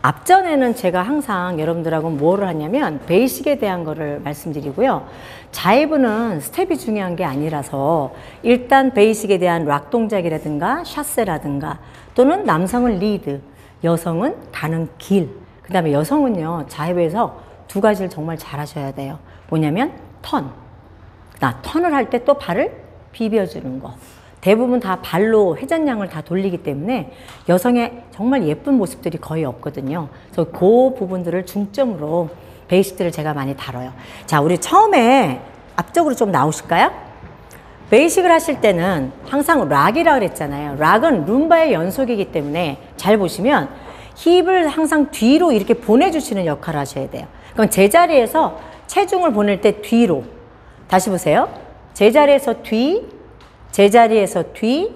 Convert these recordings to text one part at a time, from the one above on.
앞전에는 제가 항상 여러분들하고 뭐를 하냐면 베이식에 대한 거를 말씀드리고요. 자이브는 스텝이 중요한 게 아니라서 일단 베이식에 대한 락 동작이라든가 샷세라든가 또는 남성은 리드, 여성은 가는 길, 그 다음에 여성은요 자이브에서 두 가지를 정말 잘 하셔야 돼요. 뭐냐면 턴을 할 때 또 발을 비벼주는 거. 대부분 다 발로 회전량을 다 돌리기 때문에 여성의 정말 예쁜 모습들이 거의 없거든요. 그래서 그 부분들을 중점으로 베이식들을 제가 많이 다뤄요. 자, 우리 처음에 앞쪽으로 좀 나오실까요? 베이식을 하실 때는 항상 락이라 그랬잖아요. 락은 룸바의 연속이기 때문에 잘 보시면 힙을 항상 뒤로 이렇게 보내주시는 역할을 하셔야 돼요. 그럼 제자리에서 체중을 보낼 때 뒤로. 다시 보세요. 제자리에서 뒤, 제자리에서 뒤,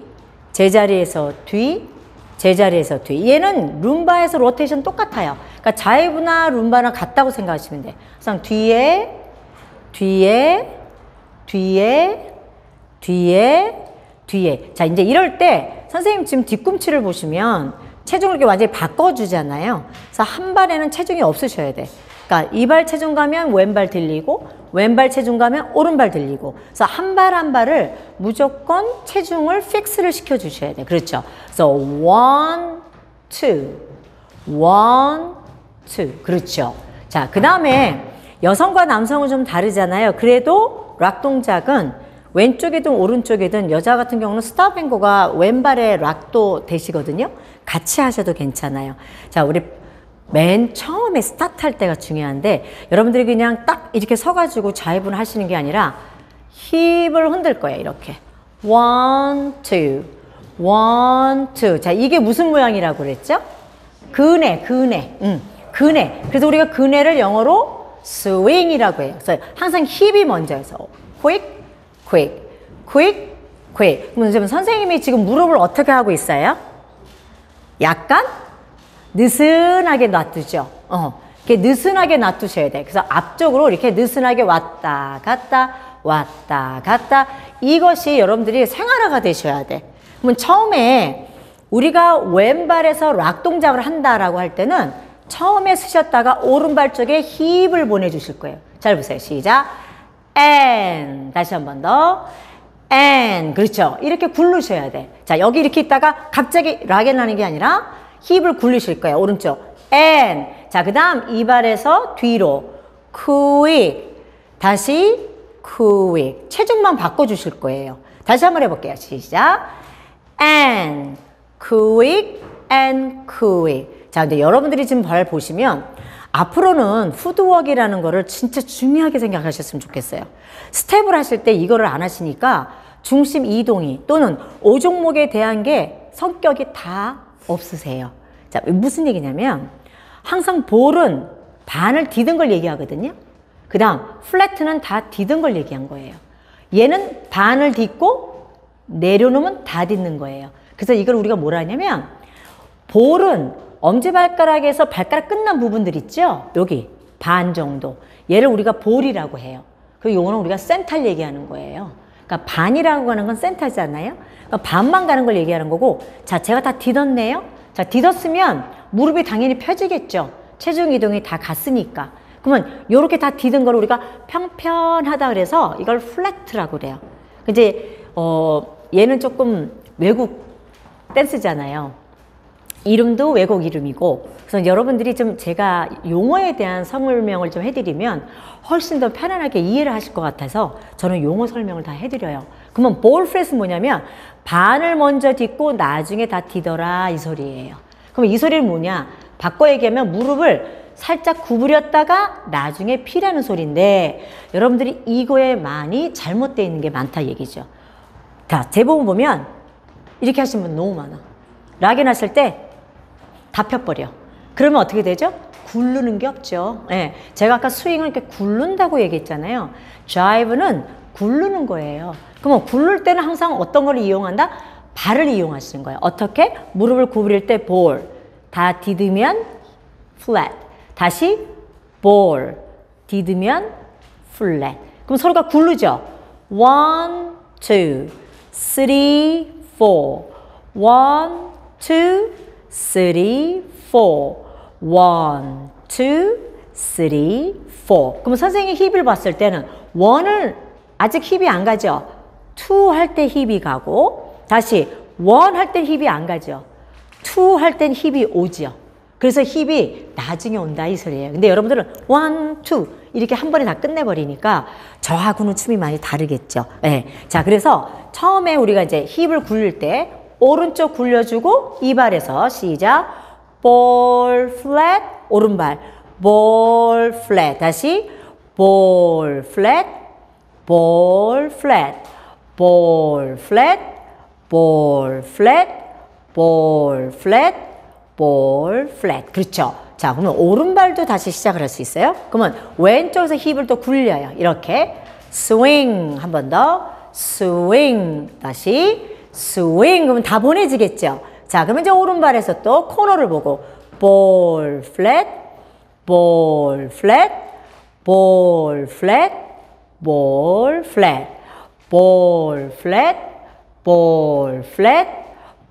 제자리에서 뒤, 제자리에서 뒤. 얘는 룸바에서 로테이션 똑같아요. 그러니까 자이브나 룸바나 같다고 생각하시면 돼요. 항상 뒤에, 뒤에, 뒤에, 뒤에, 뒤에. 자, 이제 이럴 때 선생님 지금 뒤꿈치를 보시면 체중을 이렇게 완전히 바꿔주잖아요. 그래서 한 발에는 체중이 없으셔야 돼. 그러니까 이 발 체중 가면 왼발 들리고 왼발 체중 가면 오른발 들리고. 그래서 한 발 한 발을 무조건 체중을 픽스를 시켜주셔야 돼. 그렇죠? 그래서 one, two, one, two. 그렇죠? 자, 그 다음에 여성과 남성은 좀 다르잖아요. 그래도 락 동작은 왼쪽이든 오른쪽이든 여자 같은 경우는 스탑앤고가 왼발에 락도 되시거든요. 같이 하셔도 괜찮아요. 자, 우리 맨 처음에 스타트할 때가 중요한데 여러분들이 그냥 딱 이렇게 서가지고 자이브를 하시는 게 아니라 힙을 흔들 거예요. 이렇게 one, two, one, two. 자, 이게 무슨 모양이라고 그랬죠? 그네. 그네. 그래서 우리가 그네를 영어로 스윙이라고 해요. 그래서 항상 힙이 먼저여서 quick, quick, quick, quick. 그럼 선생님이 지금 무릎을 어떻게 하고 있어요? 약간 느슨하게 놔두죠. 이렇게 느슨하게 놔두셔야 돼. 그래서 앞쪽으로 이렇게 느슨하게 왔다 갔다 왔다 갔다. 이것이 여러분들이 생활화가 되셔야 돼. 그러면 처음에 우리가 왼발에서 락 동작을 한다라고 할 때는 처음에 쓰셨다가 오른발 쪽에 힙을 보내주실 거예요. 잘 보세요. 시작. and 다시 한 번 더. and 그렇죠. 이렇게 굴르셔야 돼. 자, 여기 이렇게 있다가 갑자기 락에 나는 게 아니라 힙을 굴리실 거예요. 오른쪽. and. 자, 그 다음 이 발에서 뒤로. quick. 다시 quick. 체중만 바꿔주실 거예요. 다시 한번 해볼게요. 시작. and. quick and quick. 자, 근데 여러분들이 지금 발 보시면 앞으로는 푸드웍이라는 거를 진짜 중요하게 생각하셨으면 좋겠어요. 스텝을 하실 때 이거를 안 하시니까 중심 이동이 또는 5종목에 대한 게 성격이 다 없으세요. 자, 무슨 얘기냐면 항상 볼은 반을 디든 걸 얘기하거든요. 그 다음 플래트는 다 디든 걸 얘기한 거예요. 얘는 반을 딛고 내려놓으면 다 딛는 거예요. 그래서 이걸 우리가 뭐라 하냐면 볼은 엄지발가락에서 발가락 끝난 부분들 있죠? 여기 반 정도. 얘를 우리가 볼이라고 해요. 그리고 요거는 우리가 센터를 얘기하는 거예요. 그러니까 반이라고 하는 건 센터잖아요. 그러니까 반만 가는 걸 얘기하는 거고. 자, 제가 다 디뎠네요. 자, 디뎠으면 무릎이 당연히 펴지겠죠. 체중 이동이 다 갔으니까. 그러면 요렇게 다 디든 걸 우리가 평편하다 그래서 이걸 플랫라고 그래요. 이제 얘는 조금 외국 댄스잖아요. 이름도 외국 이름이고. 그래서 여러분들이 좀 제가 용어에 대한 설명을 좀 해드리면 훨씬 더 편안하게 이해를 하실 것 같아서 저는 용어 설명을 다 해드려요. 그러면 볼 프레스는 뭐냐면 반을 먼저 딛고 나중에 다 디더라 이 소리예요. 그럼 이 소리는 뭐냐? 바꿔 얘기하면 무릎을 살짝 구부렸다가 나중에 피라는 소리인데 여러분들이 이거에 많이 잘못되어 있는 게 많다 얘기죠. 자, 대부분 보면 이렇게 하시는 분 너무 많아. 락인 하실 때 다 펴버려. 그러면 어떻게 되죠? 굴르는 게 없죠. 네. 제가 아까 스윙을 이렇게 굴른다고 얘기했잖아요. 드라이브는 굴르는 거예요. 그러면 굴를 때는 항상 어떤 걸 이용한다? 발을 이용하시는 거예요. 어떻게? 무릎을 구부릴 때 볼. 다 디디면 flat. 다시 볼. 디디면 flat. 그럼 서로가 굴르죠? 1, 2, 3, 4. 1, 2, 3, 4. 1, 2, 3, 4. 그럼 선생님이 힙을 봤을 때는 1을 아직 힙이 안 가죠. 2 할 때 힙이 가고 다시 1 할 때 힙이 안 가죠. 2 할 땐 힙이 오죠. 그래서 힙이 나중에 온다 이 소리예요. 근데 여러분들은 1, 2 이렇게 한 번에 다 끝내버리니까 저하고는 춤이 많이 다르겠죠. 네. 자, 그래서 처음에 우리가 이제 힙을 굴릴 때 오른쪽 굴려주고 이발에서 시작. 볼 플랫 오른발 볼 플랫 다시 볼 플랫 볼 플랫 볼 플랫 볼 플랫 볼 플랫 볼 플랫 그렇죠. 자, 그러면 오른발도 다시 시작을 할 수 있어요. 그러면 왼쪽에서 힙을 또 굴려요. 이렇게 스윙 한 번 더 스윙 다시 스윙 그러면 다 보내지겠죠. 자, 그러면 이제 오른발에서 또 코너를 보고 볼 플랫 볼 플랫 볼 플랫 볼 플랫 볼 플랫 볼 플랫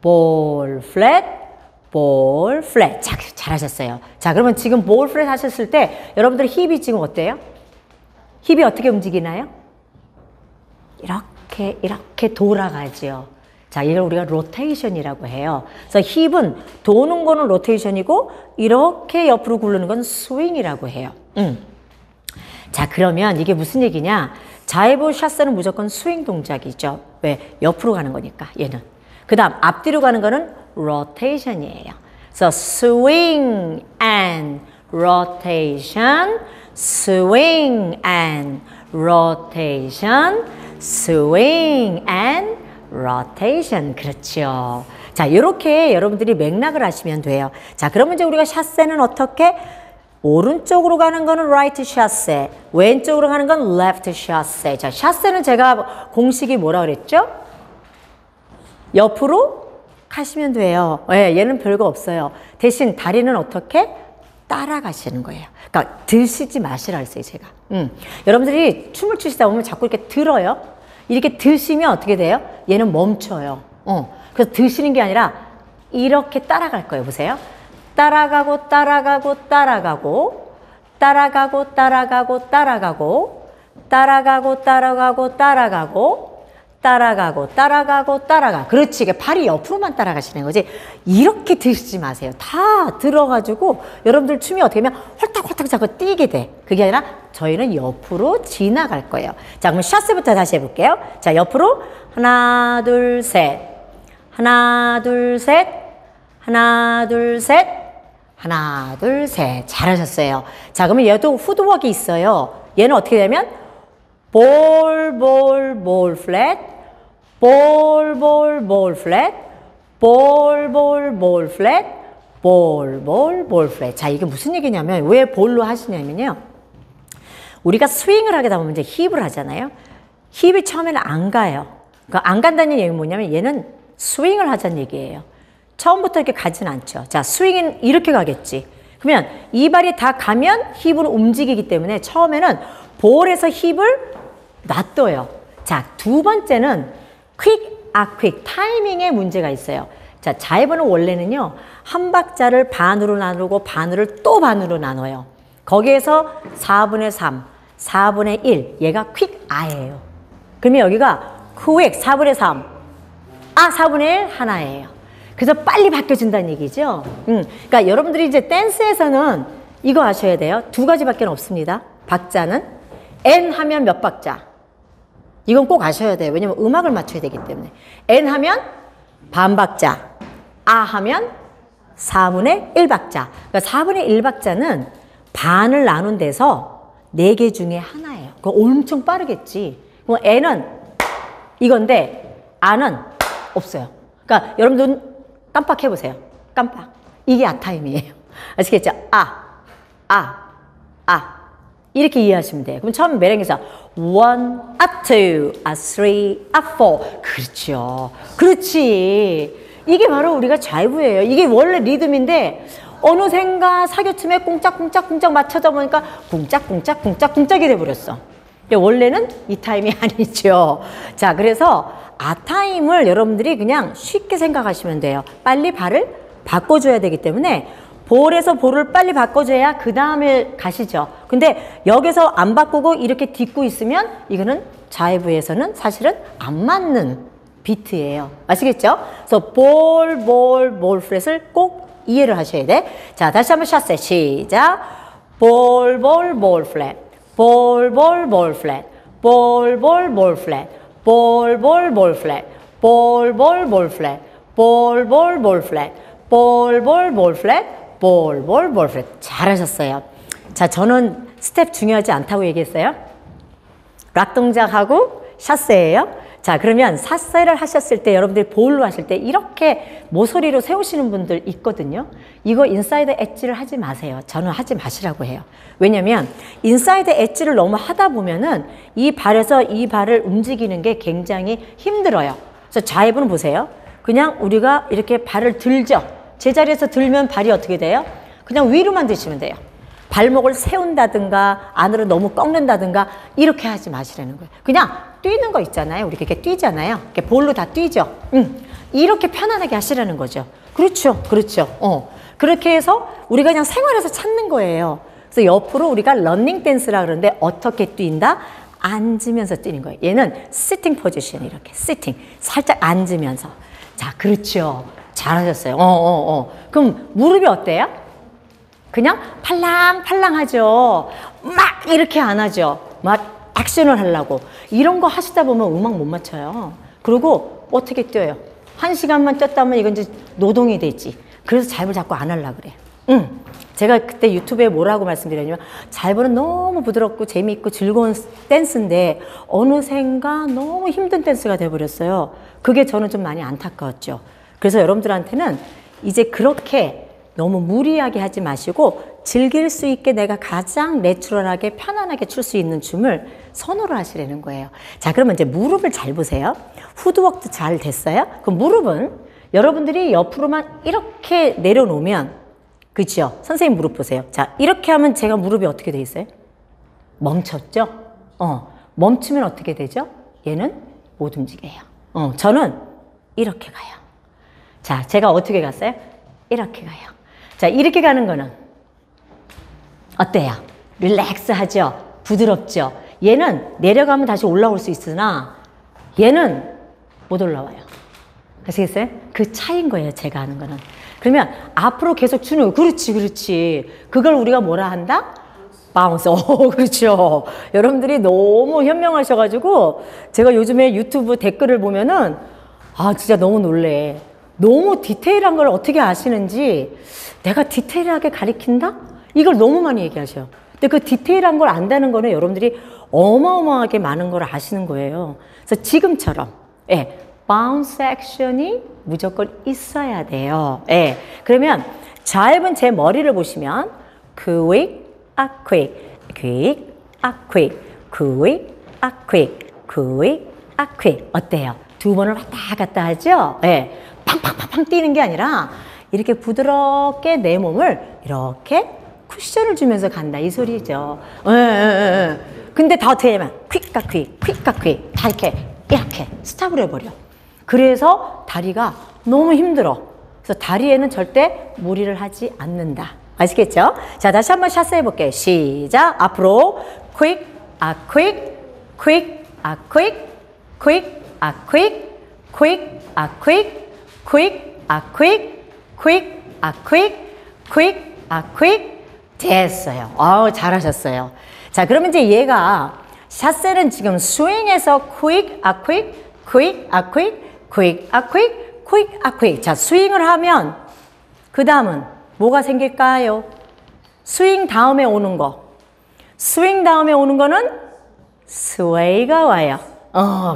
볼 플랫 볼 플랫. 자, 잘하셨어요. 자, 그러면 지금 볼 플랫 하셨을 때 여러분들 힙이 지금 어때요? 힙이 어떻게 움직이나요? 이렇게 돌아가죠. 자, 이걸 우리가 로테이션이라고 해요. 그래서 힙은 도는 거는 로테이션이고 이렇게 옆으로 굴르는 건 스윙이라고 해요. 자, 그러면 이게 무슨 얘기냐? 자이브 샷스는 무조건 스윙 동작이죠. 왜? 옆으로 가는 거니까 얘는. 그 다음 앞뒤로 가는 거는 로테이션이에요. 그래서 swing and rotation, swing and rotation, swing and rotation. 그렇죠. 자, 이렇게 여러분들이 맥락을 하시면 돼요. 자, 그러면 이제 우리가 샷세는 어떻게? 오른쪽으로 가는 거는 right 샷세, 왼쪽으로 가는 건 left 샷세. 자, 샷세는 제가 공식이 뭐라 그랬죠? 옆으로 가시면 돼요. 네, 얘는 별거 없어요. 대신 다리는 어떻게? 따라가시는 거예요. 그러니까 드시지 마시라 했어요, 제가. 여러분들이 춤을 추시다 보면 자꾸 이렇게 들어요. 이렇게 드시면 어떻게 돼요? 얘는 멈춰요. 그래서 드시는 게 아니라 이렇게 따라갈 거예요. 보세요. 따라가고 따라가고 따라가고 따라가고 따라가고 따라가고 따라가고 따라가고 따라가고 따라가고 따라가고 따라가. 그렇지. 이게 발이 옆으로만 따라가시는 거지. 이렇게 드시지 마세요. 다 들어가지고 여러분들 춤이 어떻게 하면 홀딱홀딱 자꾸 뛰게 돼. 그게 아니라 저희는 옆으로 지나갈 거예요. 자, 그럼 샷스부터 다시 해볼게요. 자, 옆으로 하나 둘 셋 하나 둘 셋 하나 둘 셋 하나 둘 셋. 잘하셨어요. 자, 그러면 얘도 푸드웍이 있어요. 얘는 어떻게 되면 볼, 볼, 볼, 플랫, 볼, 볼, 볼, 플랫, 볼, 볼, 볼, 플랫, 볼, 볼, 볼, 플랫. 자, 이게 무슨 얘기냐면 왜 볼로 하시냐면요. 우리가 스윙을 하게 되면 이제 힙을 하잖아요. 힙이 처음에는 안 가요. 그러니까 안 간다는 얘기는 뭐냐면 얘는 스윙을 하자는 얘기예요. 처음부터 이렇게 가진 않죠. 자, 스윙은 이렇게 가겠지. 그러면 이 발이 다 가면 힙으로 움직이기 때문에 처음에는 볼에서 힙을 놔둬요. 자, 두 번째는 퀵 타이밍에 문제가 있어요. 자, 자이브는 원래는요 한 박자를 반으로 나누고 반으로 또 반으로 나눠요. 거기에서 4분의 3, 4분의 1 얘가 퀵아예요. 그러면 여기가 퀵 4분의 3, 4분의 1 하나예요. 그래서 빨리 바뀌어진다는 얘기죠. 그러니까 여러분들이 이제 댄스에서는 이거 아셔야 돼요. 두 가지밖에 없습니다. 박자는 N 하면 몇 박자? 이건 꼭 아셔야 돼요. 왜냐면 음악을 맞춰야 되기 때문에. N 하면 반 박자, 하면 4분의 1박자. 그러니까 4분의 1박자는 반을 나눈 데서 4개 중에 하나예요. 그거 엄청 빠르겠지. 그럼 N은 이건데 아는 없어요. 그러니까 여러분 눈 깜빡해보세요. 깜빡. 이게 타임이에요. 아시겠죠? 이렇게 이해하시면 돼요. 그럼 처음 메ren게에서 1, 2, 3, 4. 그렇죠. 그렇지. 이게 바로 우리가 자이브예요. 이게 원래 리듬인데 어느샌가 사교춤에 꽁짝꽁짝꽁짝 맞춰다 보니까 쿵짝쿵짝쿵짝쿵짝이 돼버렸어. 원래는 이 타임이 아니죠. 자, 그래서 타임을 여러분들이 그냥 쉽게 생각하시면 돼요. 빨리 발을 바꿔줘야 되기 때문에 볼에서 볼을 빨리 바꿔줘야 그 다음에 가시죠. 근데 여기서 안 바꾸고 이렇게 딛고 있으면 이거는 자해부에서는 사실은 안 맞는 비트예요. 아시겠죠? 그래서 볼 프렛을 꼭 이해를 하셔야 돼. 자, 다시 한번 샷세 시작. 볼 플랫, 볼 플랫, 볼 플랫, 볼 플랫, 볼 플랫, 볼 플랫, 볼 플랫, 볼 플랫. 잘하셨어요. 자, 저는 스텝 중요하지 않다고 얘기했어요. 락 동작하고 샷세예요. 자, 그러면 샷세를 하셨을 때 여러분들이 볼로 하실 때 이렇게 모서리로 세우시는 분들 있거든요. 이거 인사이드 엣지를 하지 마세요. 저는 하지 마시라고 해요. 왜냐면 인사이드 엣지를 너무 하다 보면은 이 발에서 이 발을 움직이는 게 굉장히 힘들어요. 그래서 자해부는 보세요. 그냥 우리가 이렇게 발을 들죠. 제자리에서 들면 발이 어떻게 돼요? 그냥 위로만 드시면 돼요. 발목을 세운다든가 안으로 너무 꺾는다든가 이렇게 하지 마시라는 거예요. 그냥 뛰는 거 있잖아요. 우리 이렇게 뛰잖아요. 이렇게 볼로 다 뛰죠. 이렇게 편안하게 하시라는 거죠. 그렇죠. 그렇죠. 그렇게 해서 우리가 그냥 생활에서 찾는 거예요. 그래서 옆으로 우리가 러닝 댄스라 그러는데 어떻게 뛴다? 앉으면서 뛰는 거예요. 얘는 시팅 포지션 이렇게 시팅 살짝 앉으면서. 자, 그렇죠. 잘하셨어요. 그럼 무릎이 어때요? 그냥 팔랑팔랑하죠. 막 이렇게 안 하죠. 막 액션을 하려고. 이런 거 하시다 보면 음악 못 맞춰요. 그리고 어떻게 뛰어요? 1시간만 뛰었다면 이건 이제 노동이 되지. 그래서 자이브를 자꾸 안 하려고 그래. 제가 그때 유튜브에 뭐라고 말씀드렸냐면 자이브는 너무 부드럽고 재미있고 즐거운 댄스인데 어느샌가 너무 힘든 댄스가 돼버렸어요. 그게 저는 좀 많이 안타까웠죠. 그래서 여러분들한테는 이제 그렇게 너무 무리하게 하지 마시고 즐길 수 있게 내가 가장 내추럴하게 편안하게 출 수 있는 춤을 선호를 하시라는 거예요. 자, 그러면 이제 무릎을 잘 보세요. 푸드웍도 잘 됐어요? 그럼 무릎은 여러분들이 옆으로만 이렇게 내려놓으면 그렇죠? 선생님 무릎 보세요. 자, 이렇게 하면 제가 무릎이 어떻게 돼 있어요? 멈췄죠? 멈추면 어떻게 되죠? 얘는 못 움직여요. 저는 이렇게 가요. 자, 제가 어떻게 갔어요? 이렇게 가요. 자, 이렇게 가는 거는 어때요? 릴렉스하죠? 부드럽죠? 얘는 내려가면 다시 올라올 수 있으나 얘는 못 올라와요. 아시겠어요? 그 차이인 거예요, 제가 하는 거는. 그러면 앞으로 계속 주는 거. 그렇지, 그렇지. 그걸 우리가 뭐라 한다? 바운스. 그렇죠. 여러분들이 너무 현명하셔가지고 제가 요즘에 유튜브 댓글을 보면은 진짜 너무 놀래. 너무 디테일한 걸 어떻게 아시는지 내가 디테일하게 가리킨다? 이걸 너무 많이 얘기하셔요. 근데 그 디테일한 걸 안다는 거는 여러분들이 어마어마하게 많은 걸 아시는 거예요. 그래서 지금처럼 바운스 액션이 무조건 있어야 돼요. 그러면 자이브는 제 머리를 보시면 quick, quick, quick, quick, quick, quick, quick, quick. 어때요? 두 번을 왔다 갔다 하죠? 팡팡팡팡 뛰는 게 아니라 이렇게 부드럽게 내 몸을 이렇게 쿠션을 주면서 간다 이 소리죠. 근데 다 어떻게 하냐면 퀵과 퀵, 퀵과 퀵 다 이렇게 스탑을 해버려. 그래서 다리가 너무 힘들어. 그래서 다리에는 절대 무리를 하지 않는다. 아시겠죠? 자, 다시 한번 샷스 해볼게요. 시작. 앞으로 quick, quick, quick, quick, quick, quick, quick, quick, quick, quick, quick, quick, quick, quick. 됐어요. 잘하셨어요. 자, 그러면 이제 얘가 샷셀은 지금 스윙에서 quick, quick, quick, quick, quick, quick, quick, quick. 자, 스윙을 하면 그 다음은 뭐가 생길까요? 스윙 다음에 오는 거. 스윙 다음에 오는 거는 스웨이가 와요.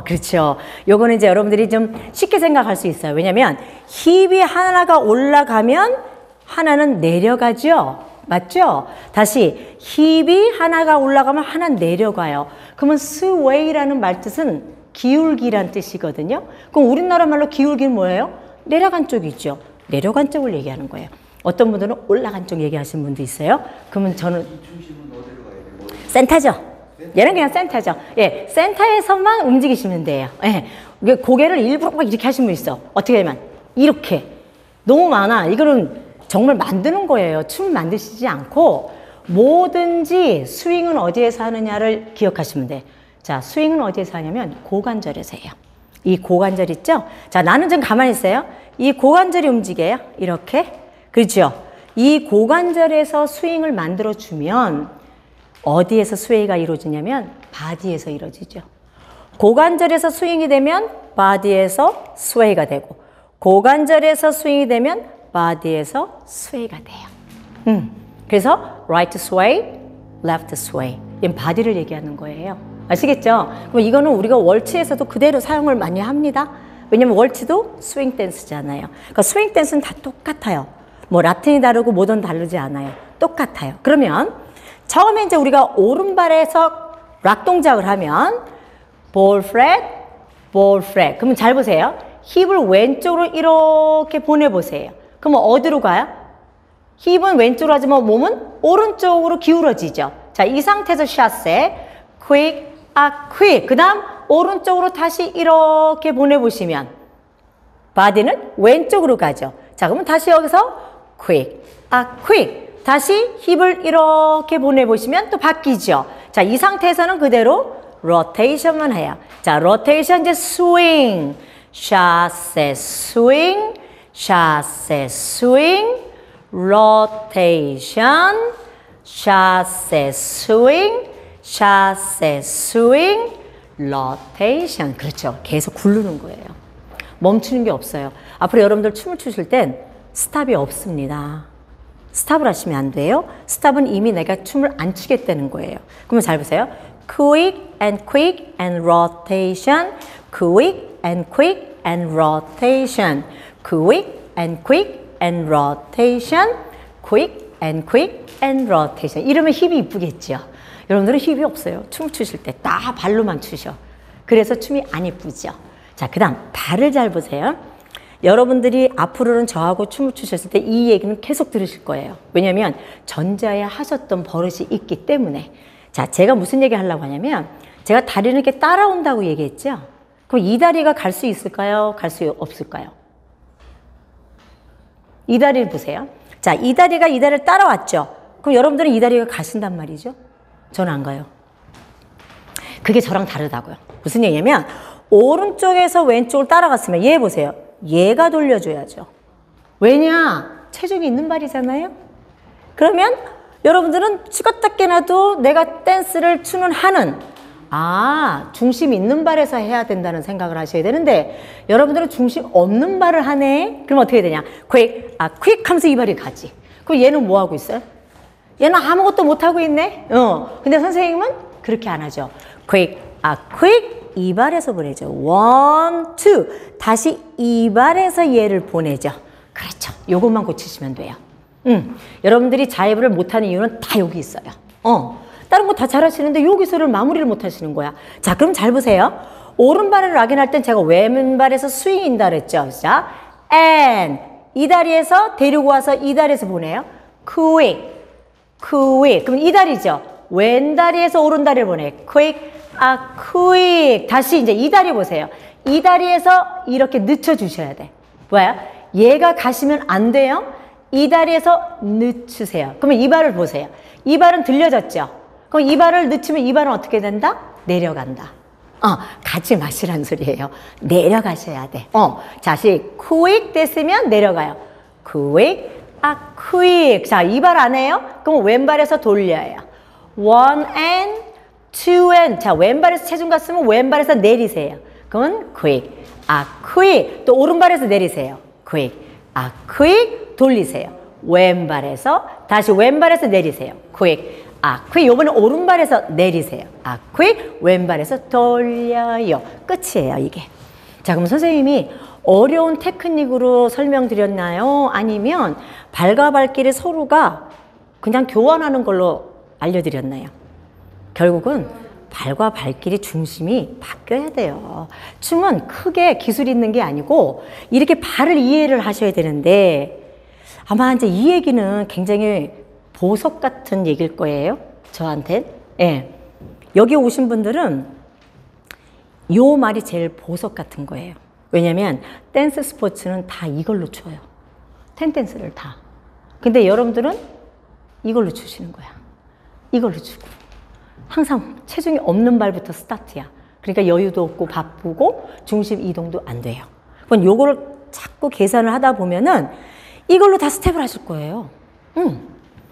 그렇죠. 요거는 이제 여러분들이 좀 쉽게 생각할 수 있어요. 왜냐면 힙이 하나가 올라가면 하나는 내려가죠. 맞죠? 다시 힙이 하나가 올라가면 하나는 내려가요. 그러면 스웨이라는 말뜻은 기울기란 뜻이거든요. 그럼 우리나라 말로 기울기는 뭐예요? 내려간 쪽이죠. 내려간 쪽을 얘기하는 거예요. 어떤 분들은 올라간 쪽 얘기하시는 분도 있어요. 그러면 저는 센터죠. 얘는 그냥 센터죠. 센터에서만 움직이시면 돼요. 고개를 일부러 막 이렇게 하시는 분 있어. 어떻게 하면 이렇게 너무 많아. 이거는 정말 만드는 거예요. 춤을 만드시지 않고 뭐든지 스윙은 어디에서 하느냐를 기억하시면 돼. 자, 스윙은 어디에서 하냐면 고관절에서 해요. 이 고관절 있죠? 자, 나는 좀 가만히 있어요. 이 고관절이 움직여요. 이렇게. 그렇죠? 이 고관절에서 스윙을 만들어주면 어디에서 스웨이가 이루어지냐면 바디에서 이루어지죠. 고관절에서 스윙이 되면 바디에서 스웨이가 되고 고관절에서 스윙이 되면 바디에서 스웨이가 돼요. 그래서 right sway, left sway. 이건 바디를 얘기하는 거예요. 아시겠죠? 그럼 이거는 우리가 월치에서도 그대로 사용을 많이 합니다. 왜냐면 월치도 스윙 댄스잖아요. 그러니까 스윙 댄스는 다 똑같아요. 뭐 라틴이 다르고 뭐든 다르지 않아요. 똑같아요. 그러면 처음에 이제 우리가 오른발에서 락 동작을 하면 볼 프렛, 볼 프렛. 그러면 잘 보세요. 힙을 왼쪽으로 이렇게 보내보세요. 그러면 어디로 가요? 힙은 왼쪽으로 하지만 몸은 오른쪽으로 기울어지죠. 자, 이 상태에서 샷세, quick, quick. 그 다음 오른쪽으로 다시 이렇게 보내보시면 바디는 왼쪽으로 가죠. 자, 그러면 다시 여기서 quick, quick. 다시 힙을 이렇게 보내보시면 또 바뀌죠. 자, 이 상태에서는 그대로 로테이션만 해요. 자, 로테이션 이제 스윙, 샷세 스윙, 샷세 스윙, 로테이션, 샷세 스윙, 샷세 스윙, 로테이션. 그렇죠. 계속 굴르는 거예요. 멈추는 게 없어요. 앞으로 여러분들 춤을 추실 땐 스탑이 없습니다. 스탑을 하시면 안 돼요. 스탑은 이미 내가 춤을 안 추겠다는 거예요. 그러면 잘 보세요. quick and rotation, quick and rotation, quick and rotation, quick and rotation. 이러면 힙이 이쁘겠죠. 여러분들은 힙이 없어요. 춤을 추실 때 딱 발로만 추셔. 그래서 춤이 안 이쁘죠. 자, 그 다음 발을 잘 보세요. 여러분들이 앞으로는 저하고 춤을 추셨을 때 이 얘기는 계속 들으실 거예요. 왜냐하면 전자에 하셨던 버릇이 있기 때문에. 자, 제가 무슨 얘기 하려고 하냐면 제가 다리는 이렇게 따라온다고 얘기했죠. 그럼 이 다리가 갈 수 있을까요? 갈 수 없을까요? 이 다리를 보세요. 자, 이 다리가 이 다리를 따라왔죠. 그럼 여러분들은 이 다리가 가신단 말이죠. 저는 안 가요. 그게 저랑 다르다고요. 무슨 얘기냐면 오른쪽에서 왼쪽을 따라갔으면 얘 보세요. 얘가 돌려줘야죠. 왜냐? 체중이 있는 발이잖아요. 그러면 여러분들은 찍었다 깨나도 내가 댄스를 추는 한은 중심 있는 발에서 해야 된다는 생각을 하셔야 되는데 여러분들은 중심 없는 발을 하네. 그럼 어떻게 되냐? quick 하면서 이 발이 가지. 그럼 얘는 뭐 하고 있어요? 얘는 아무것도 못 하고 있네. 근데 선생님은 그렇게 안 하죠. quick 이 발에서 보내죠. 1, 2. 다시 이 발에서 얘를 보내죠. 그렇죠. 요것만 고치시면 돼요. 여러분들이 자이브를 못하는 이유는 다 여기 있어요. 다른 거 다 잘하시는데 여기서를 마무리를 못 하시는 거야. 자, 그럼 잘 보세요. 오른발을 락인할 땐 제가 왼발에서 스윙인다 그랬죠. 자, and 이 다리에서 데리고 와서 이 다리에서 보내요. quick. 그럼 이 다리죠. 왼 다리에서 오른 다리를 보내. quick. 다시 이제 이 다리 보세요. 이 다리에서 이렇게 늦춰주셔야 돼. 뭐야? 얘가 가시면 안 돼요. 이 다리에서 늦추세요. 그러면 이 발을 보세요. 이 발은 들려졌죠? 그럼 이 발을 늦추면 이 발은 어떻게 된다? 내려간다. 가지 마시라는 소리예요. 내려가셔야 돼. 다시 quick 됐으면 내려가요. quick. 자, 이 발 안 해요? 그럼 왼발에서 돌려요. 1 and 2 and. 자, 왼발에서 체중 갔으면 왼발에서 내리세요. 그러면 quick. 또 오른발에서 내리세요. quick. 돌리세요. 왼발에서 다시 왼발에서 내리세요. quick. 요번에 오른발에서 내리세요. quick. 왼발에서 돌려요. 끝이에요, 이게. 자, 그럼 선생님이 어려운 테크닉으로 설명드렸나요? 아니면 발과 발길이 서로가 그냥 교환하는 걸로 알려드렸나요? 결국은 발과 발길이 중심이 바뀌어야 돼요. 춤은 크게 기술이 있는 게 아니고 이렇게 발을 이해를 하셔야 되는데 아마 이제 이 얘기는 굉장히 보석 같은 얘기일 거예요. 저한테. 예. 여기 오신 분들은 요 말이 제일 보석 같은 거예요. 왜냐면 댄스 스포츠는 다 이걸로 쳐요. 텐댄스를 다. 근데 여러분들은 이걸로 추시는 거야. 이걸로 추고. 항상 체중이 없는 발부터 스타트야. 그러니까 여유도 없고 바쁘고 중심 이동도 안 돼요. 그럼 요거를 자꾸 계산을 하다 보면은 이걸로 다 스텝을 하실 거예요.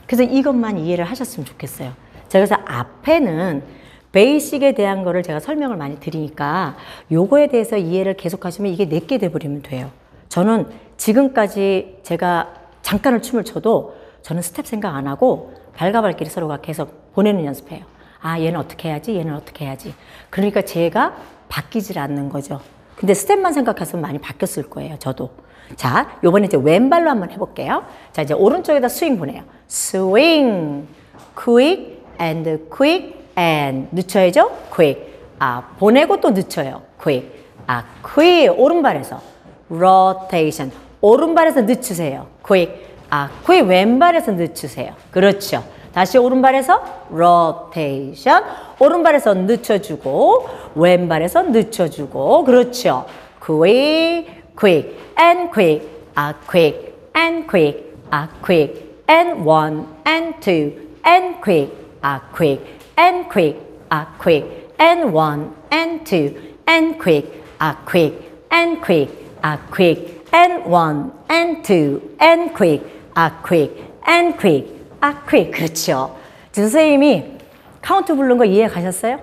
그래서 이것만 이해를 하셨으면 좋겠어요. 제가 그래서 앞에는 베이식에 대한 거를 제가 설명을 많이 드리니까 요거에 대해서 이해를 계속 하시면 이게 내게 돼버리면 돼요. 저는 지금까지 제가 잠깐을 춤을 춰도 저는 스텝 생각 안 하고 발과 발길이 서로가 계속 보내는 연습해요. 아, 얘는 어떻게 해야지, 얘는 어떻게 해야지. 그러니까 제가 바뀌질 않는 거죠. 근데 스텝만 생각했으면 많이 바뀌었을 거예요, 저도. 자, 요번에 이제 왼발로 한번 해볼게요. 자, 이제 오른쪽에다 스윙 보내요. 스윙, quick and quick and 늦춰야죠? quick. 아, 보내고 또 늦춰요. quick. 아, quick. 오른발에서 rotation. 오른발에서 늦추세요. quick. 아, quick. 왼발에서 늦추세요. 그렇죠. 다시 오른발에서 rotation. 오른발에서 늦춰주고 왼발에서 늦춰주고 그렇죠. quick, quick and quick. 아, quick and quick. 아, quick and one and two and quick. 아, quick and quick. 아, quick and one and two and quick. 아, quick and quick. 아, quick and one and two and quick. 아, quick and quick. 아, quick. 그렇죠. 선생님이 카운트 부른 거 이해 가셨어요?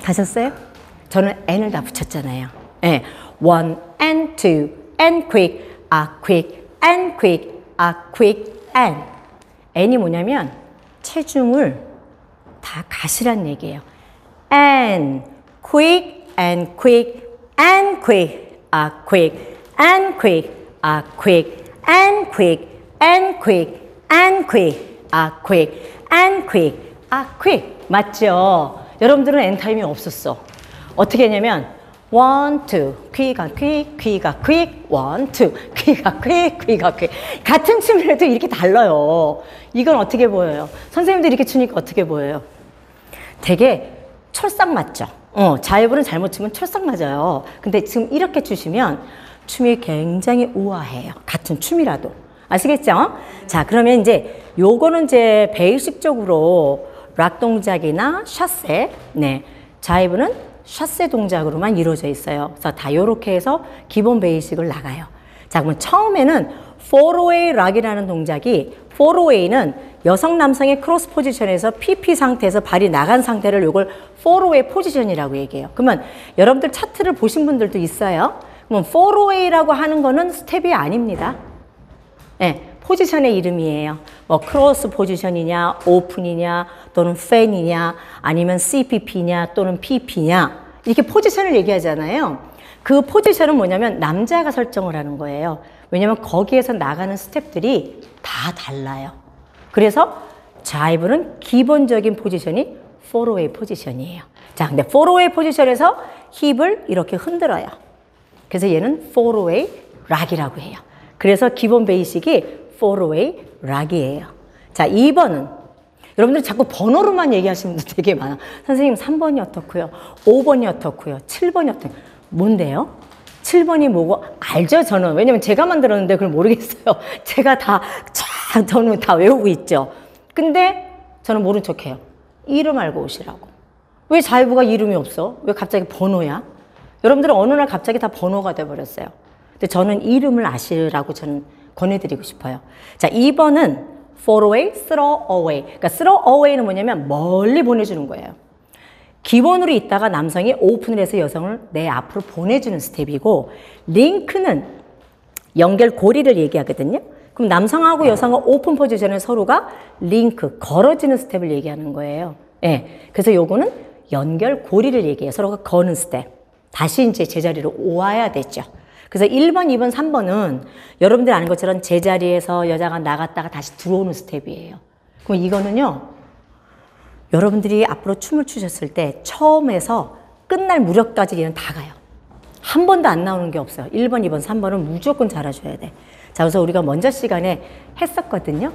가셨어요? 저는 n을 다 붙였잖아요. 네. one and two and quick. 아, quick and quick. 아, quick and. n이 뭐냐면 체중을 다 가시란 얘기예요. and quick and quick and quick. 아, quick and quick. 아, quick and quick and quick and quick. 아, quick and quick. 아, quick. 맞죠? 여러분들은 n 타임이 없었어. 어떻게 했냐면 one, two, quick가 quick, quick가 quick, one, two, quick가 quick, quick가 quick. 같은 춤을 해도 이렇게 달라요. 이건 어떻게 보여요? 선생님들 이렇게 추니까 어떻게 보여요? 되게 철싹 맞죠? 자이브는 잘못 추면 철싹 맞아요. 근데 지금 이렇게 추시면 춤이 굉장히 우아해요. 같은 춤이라도. 아시겠죠? 자, 그러면 이제 요거는 이제 베이식적으로 락 동작이나 샷세, 네, 자이브는 샷세 동작으로만 이루어져 있어요. 그래서 다 요렇게 해서 기본 베이식을 나가요. 자, 그러면 처음에는 four-way 락이라는 동작이, four-way는 여성 남성의 크로스 포지션에서 PP 상태에서 발이 나간 상태를 요걸 four-way 포지션이라고 얘기해요. 그러면 여러분들 차트를 보신 분들도 있어요. 그러면 four-way라고 하는 거는 스텝이 아닙니다. 네, 포지션의 이름이에요. 뭐 크로스 포지션이냐, 오픈이냐, 또는 팬이냐, 아니면 CPP냐, 또는 PP냐 이렇게 포지션을 얘기하잖아요. 그 포지션은 뭐냐면 남자가 설정을 하는 거예요. 왜냐면 거기에서 나가는 스텝들이 다 달라요. 그래서 자이브는 기본적인 포지션이 four-way 포지션이에요. 자, 근데 four-way 포지션에서 힙을 이렇게 흔들어요. 그래서 얘는 four-way 락이라고 해요. 그래서 기본 베이식이 four-way 락이에요. 자, 2번은 여러분들이 자꾸 번호로만 얘기하시는 분들 되게 많아. 선생님 3번이 어떻고요? 5번이 어떻고요? 7번이 어떻고요? 뭔데요? 7번이 뭐고? 알죠, 저는. 왜냐면 제가 만들었는데 그걸 모르겠어요. 제가 저는 다 외우고 있죠. 근데 저는 모른 척해요. 이름 알고 오시라고. 왜 자이브가 이름이 없어? 왜 갑자기 번호야? 여러분들은 어느 날 갑자기 다 번호가 돼버렸어요. 근데 저는 이름을 아시라고 저는 권해드리고 싶어요. 자, 2번은 four-way, throw-away. 그러니까 throw-away는 뭐냐면 멀리 보내주는 거예요. 기본으로 있다가 남성이 오픈을 해서 여성을 내 앞으로 보내주는 스텝이고, 링크는 연결고리를 얘기하거든요. 그럼 남성하고 여성은 오픈 포지션에 서로가 링크, 걸어지는 스텝을 얘기하는 거예요. 예. 그래서 요거는 연결고리를 얘기해요. 서로가 거는 스텝. 다시 이제 제자리로 오와야 되죠. 그래서 1번, 2번, 3번은 여러분들 아는 것처럼 제자리에서 여자가 나갔다가 다시 들어오는 스텝이에요. 그럼 이거는요, 여러분들이 앞으로 춤을 추셨을 때 처음에서 끝날 무렵까지 얘는 다 가요. 한 번도 안 나오는 게 없어요. 1번, 2번, 3번은 무조건 잘해줘야 돼. 자, 그래서 우리가 먼저 시간에 했었거든요.